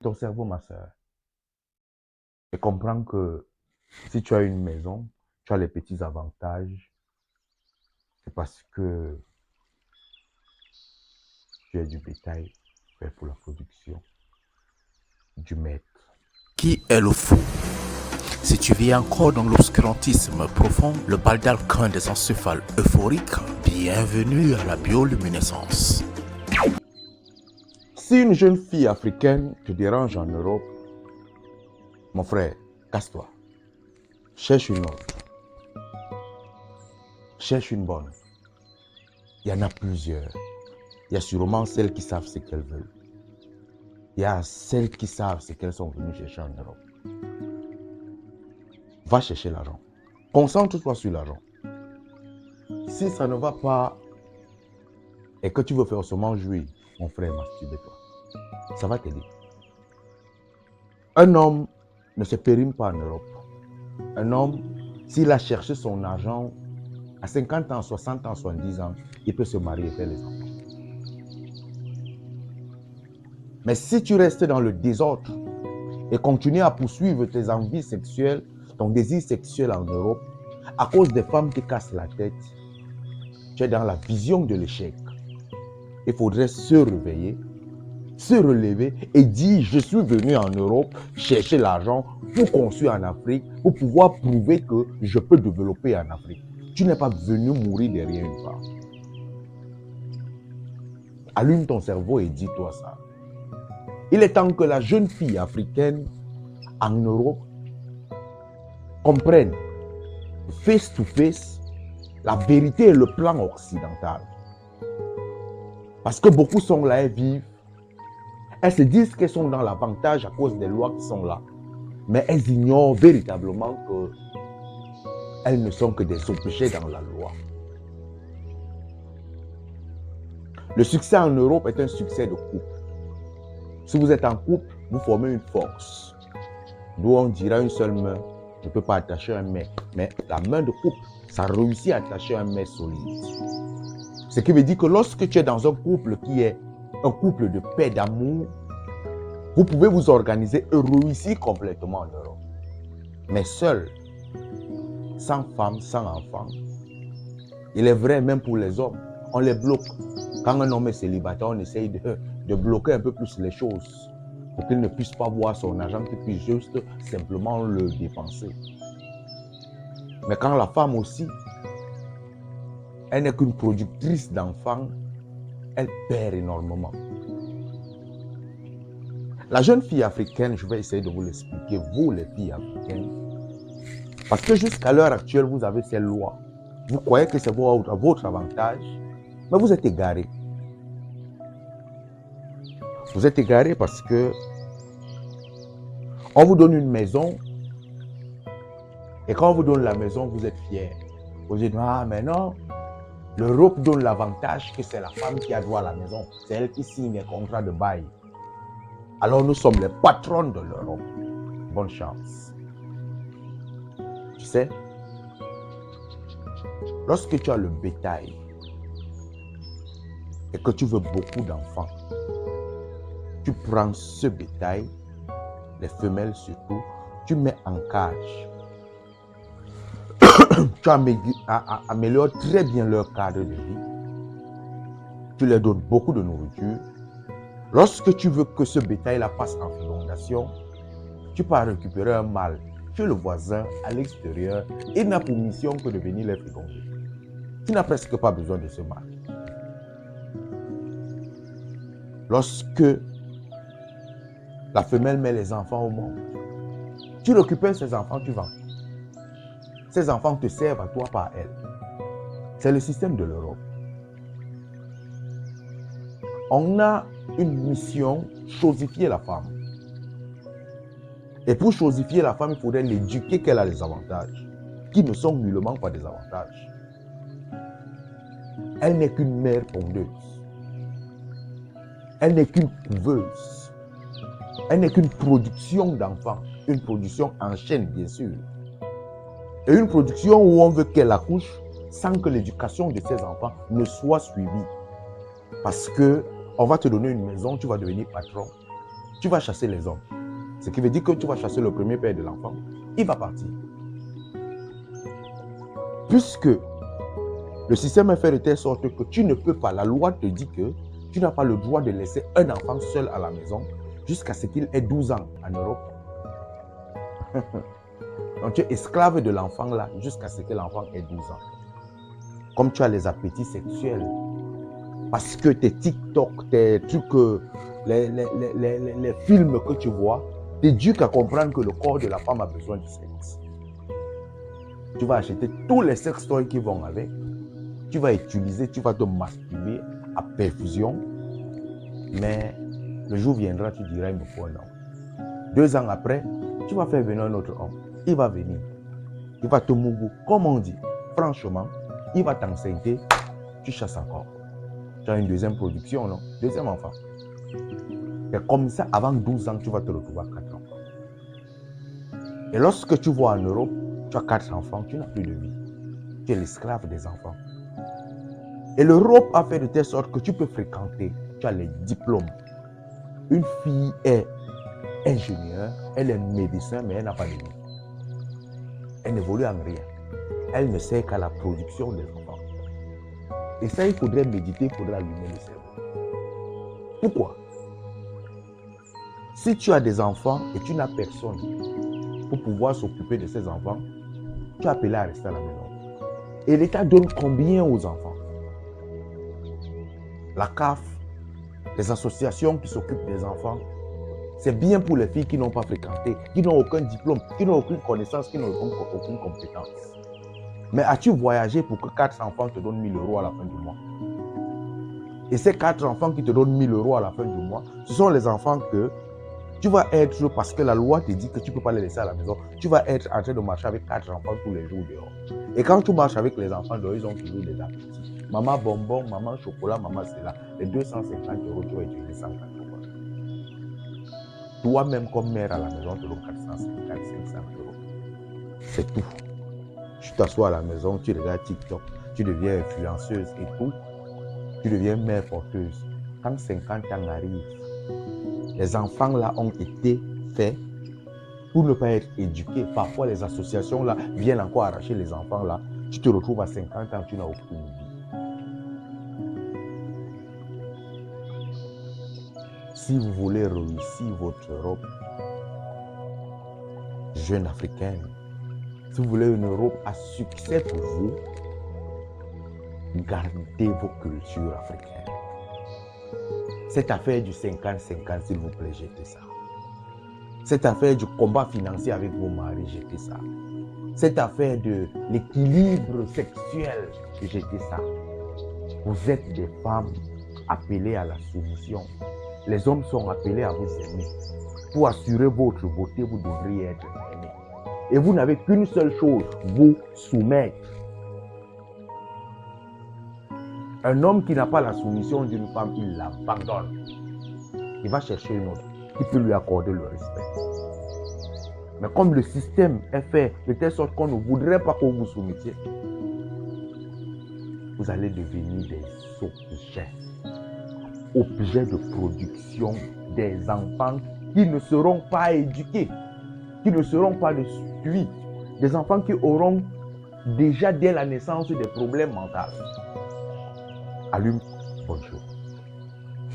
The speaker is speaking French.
Ton cerveau, ma soeur, et comprends que si tu as une maison, tu as les petits avantages, c'est parce que tu as du bétail fait pour la production du maître. Qui est le fou? Si tu vis encore dans l'obscurantisme profond, le bal d'alcun des encéphales euphoriques, bienvenue à la bioluminescence. Si une jeune fille africaine te dérange en Europe, mon frère, casse-toi. Cherche une autre. Cherche une bonne. Il y en a plusieurs. Il y a sûrement celles qui savent ce qu'elles veulent. Il y a celles qui savent ce qu'elles sont venues chercher en Europe. Va chercher l'argent. Concentre-toi sur l'argent. Si ça ne va pas et que tu veux faire seulement jouir, mon frère, masturbe-toi. Ça va t'aider. Un homme ne se périme pas en Europe. Un homme, s'il a cherché son argent à 50 ans, 60 ans, 70 ans, il peut se marier et faire les enfants. Mais si tu restes dans le désordre et continues à poursuivre tes envies sexuelles, ton désir sexuel en Europe, à cause des femmes qui cassent la tête, tu es dans la vision de l'échec. Il faudrait se réveiller, se relever et dire, je suis venu en Europe chercher l'argent pour construire en Afrique, pour pouvoir prouver que je peux développer en Afrique. Tu n'es pas venu mourir derrière une femme. Allume ton cerveau et dis-toi ça. Il est temps que la jeune fille africaine en Europe comprenne face to face la vérité et le plan occidental. Parce que beaucoup sont là et vivent. Elles se disent qu'elles sont dans l'avantage à cause des lois qui sont là. Mais elles ignorent véritablement qu'elles ne sont que des objets dans la loi. Le succès en Europe est un succès de couple. Si vous êtes en couple, vous formez une force. D'où on dira une seule main ne peut pas attacher un mec. Mais la main de couple, ça réussit à attacher un mec solide. Ce qui veut dire que lorsque tu es dans un couple qui est un couple de paix, d'amour, vous pouvez vous organiser et réussir complètement en Europe. Mais seul, sans femme, sans enfant, il est vrai même pour les hommes, on les bloque. Quand un homme est célibataire, on essaye de bloquer un peu plus les choses pour qu'il ne puisse pas voir son argent, qu'il puisse juste simplement le dépenser. Mais quand la femme aussi, elle n'est qu'une productrice d'enfants, elle perd énormément. La jeune fille africaine, je vais essayer de vous l'expliquer, vous les filles africaines, parce que jusqu'à l'heure actuelle, vous avez ces lois. Vous croyez que c'est votre avantage, mais vous êtes égarés. Vous êtes égarés parce que on vous donne une maison et quand on vous donne la maison, vous êtes fiers. Vous dites, ah mais non, l'Europe donne l'avantage que c'est la femme qui a droit à la maison. C'est elle qui signe les contrats de bail. Alors nous sommes les patrons de l'Europe. Bonne chance. Tu sais, lorsque tu as le bétail et que tu veux beaucoup d'enfants, tu prends ce bétail, les femelles surtout, tu mets en cage. Tu améliores très bien leur cadre de vie. Tu leur donnes beaucoup de nourriture. Lorsque tu veux que ce bétail-là passe en fécondation, tu pars récupérer un mâle chez le voisin à l'extérieur. Il n'a pour mission que de venir les féconder. Tu n'as presque pas besoin de ce mâle. Lorsque la femelle met les enfants au monde, tu récupères ces enfants, tu vends. Ces enfants te servent à toi par elle. C'est le système de l'Europe. On a une mission, chosifier la femme. Et pour chosifier la femme, il faudrait l'éduquer qu'elle a des avantages, qui ne sont nullement pas des avantages. Elle n'est qu'une mère pondeuse. Elle n'est qu'une couveuse. Elle n'est qu'une production d'enfants. Une production en chaîne, bien sûr. Et une production où on veut qu'elle accouche sans que l'éducation de ses enfants ne soit suivie. Parce que on va te donner une maison, tu vas devenir patron. tu vas chasser les hommes. Ce qui veut dire que tu vas chasser le premier père de l'enfant. Il va partir. Puisque le système est fait de telle sorte que tu ne peux pas, la loi te dit que tu n'as pas le droit de laisser un enfant seul à la maison jusqu'à ce qu'il ait 12 ans en Europe. Donc tu es esclave de l'enfant là jusqu'à ce que l'enfant ait 12 ans. Comme tu as les appétits sexuels, parce que tes TikTok, tes trucs, les films que tu vois, t'éduquent à comprendre que le corps de la femme a besoin du sexe. Tu vas acheter tous les sex toys qui vont avec. Tu vas utiliser, tu vas te masturber à perfusion. Mais le jour viendra, tu diras, il me faut un homme. 2 ans après, tu vas faire venir un autre homme. Il va venir. Il va te mouiller. Comme on dit, franchement, il va t'enceinte. Tu chasses encore. Tu as une deuxième production, non? Deuxième enfant. Et comme ça, avant 12 ans, tu vas te retrouver à 4 enfants. Et lorsque tu vois en Europe, tu as 4 enfants, tu n'as plus de vie. Tu es l'esclave des enfants. Et l'Europe a fait de telle sorte que tu peux fréquenter. Tu as les diplômes. Une fille est ingénieure, elle est médecin, mais elle n'a pas de vie. Elle n'évolue en rien. Elle ne sert qu'à la production des enfants. Et ça, il faudrait méditer, il faudrait allumer le cerveau. Pourquoi? Si tu as des enfants et tu n'as personne pour pouvoir s'occuper de ces enfants, tu es appelé à rester à la maison. Et l'État donne combien aux enfants? La CAF, les associations qui s'occupent des enfants, c'est bien pour les filles qui n'ont pas fréquenté, qui n'ont aucun diplôme, qui n'ont aucune connaissance, qui n'ont aucune compétence. Mais as-tu voyagé pour que 4 enfants te donnent 1000 € à la fin du mois? Et ces 4 enfants qui te donnent 1000 € à la fin du mois, ce sont les enfants que tu vas être, parce que la loi te dit que tu ne peux pas les laisser à la maison, tu vas être en train de marcher avec 4 enfants tous les jours dehors. Et quand tu marches avec les enfants dehors, ils ont toujours des appétits. Maman bonbon, maman chocolat, maman cela. Les 250 €, tu vas utiliser 140 €. Toi-même, comme mère à la maison, tu donnes 450, 500 €. C'est tout. Tu t'assois à la maison, tu regardes TikTok, tu deviens influenceuse et tout. Tu deviens mère porteuse. Quand 50 ans arrivent, les enfants là ont été faits pour ne pas être éduqués. Parfois, les associations là viennent encore arracher les enfants là. Tu te retrouves à 50 ans, tu n'as aucune vie. Si vous voulez réussir votre Europe, jeune africaine, si vous voulez une Europe à succès pour vous, gardez vos cultures africaines. Cette affaire du 50-50, s'il vous plaît, jetez ça. Cette affaire du combat financier avec vos maris, jetez ça. Cette affaire de l'équilibre sexuel, jetez ça. Vous êtes des femmes appelées à la soumission. Les hommes sont appelés à vous aimer. Pour assurer votre beauté, vous devriez être aimé. Et vous n'avez qu'une seule chose, vous soumettre. Un homme qui n'a pas la soumission d'une femme, il l'abandonne. Il va chercher une autre qui peut lui accorder le respect. Mais comme le système est fait de telle sorte qu'on ne voudrait pas que vous vous soumettiez, vous allez devenir des objets de production des enfants qui ne seront pas éduqués, qui ne seront pas suivis, des enfants qui auront déjà dès la naissance des problèmes mentaux. Allume, bonjour.